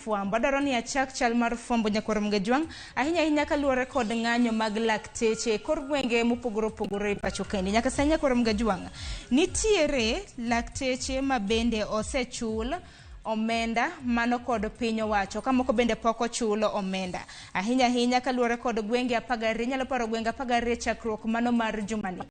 Fuambo daro ni achak chal mar fuambo nyakoro mgejwang ahinya kaluwore kod ng'anyo mag lakteche kor gwenge mopogore opogore pacho kendi nyaka sanya koro mgejwang nitiere lakteche ma bende osechul omenda mano kod piny owacho kamoko bende pok ochulo omenda ahinya kaluwore kod gwenge 12 nyalo paro gwenge 12 chakruok mano mar jumani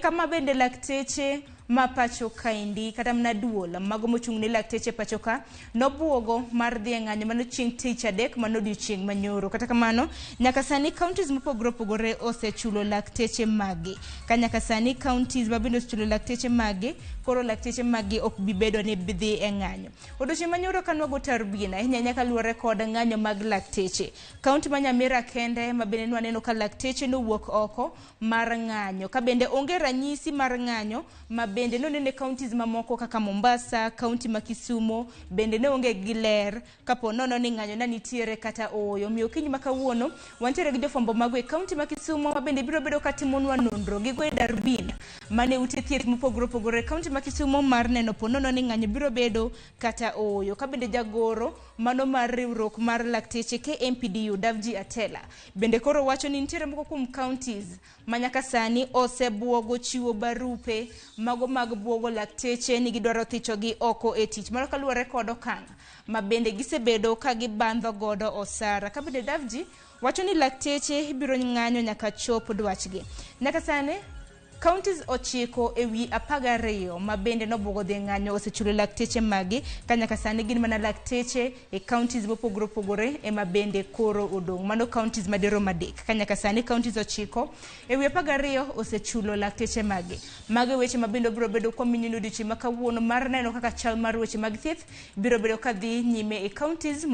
kama bende lakteche ma pacho kaindi kata mna duola mago mochung' ni lakteche pacho ka nobuogo mar dhi ng'anyo mano chieng' tich adek mano odiochieng' manyoro kata kamano nyaka sani counties mopogore opogore osechulo lakteche magi ka nyaka sani counties ma bende osechulo lakteche magi koro lakteche magi ok bibedo ni bidhi ng'anyo odiochieng' manyoro kanwago tarbina ahinya kaluwore kod ng'anyo mag lakteche county ma Nyamira kende ma bende nwaneno ka lakteche nowuok oko mar ng'anyo ka bende onge ranyisi mar ng'anyo ma bende nonene counties mamoko kaka Mombasa, county ma Kisumo bende ne onge gi ler kapo nono ni ng'anyo na nitiere kata oyo miyo kiny makawuono wantiere gi jofwambo mago e county ma Kisumo ma bende biro bedo katimonwa nonro gi go darbin mane ute thieth mopogore opogore county ma Kisumo mar neno po nono ni ng'anyo biro bedo kata oyo ka bende jagoro mano mar riwruok mar lakteche KMPDU Davji Atela bende koro wacho ni nitiere moko kuom counties manyaka sani osebuogo chiwo barupe mago mag buogo lakteche ni gidwaro thicho gi oko e tich mano kaluwore kod okang' ma bende gisebedo ka gibandho godo osara ka bende Davji wacho ni lakteche biro ng'anyo nyaka chop dwachgi nyaka sani counties 9 ewi 12 ma bende nobuogo dhi ng'anyo osechulo lakteche magi ka nyaka sani gin mana lakteche e counties mopogore opogore ema bende koro odong' mano counties madirom adek ka nyaka sani counties 9 ewi 12 osechulo lakteche magi weche ma bende biro bedo kwa minyino odiochieng' ma kawuono mar neno kaka chal mar weche mag thieth biro bedo ka dhi nyime e counties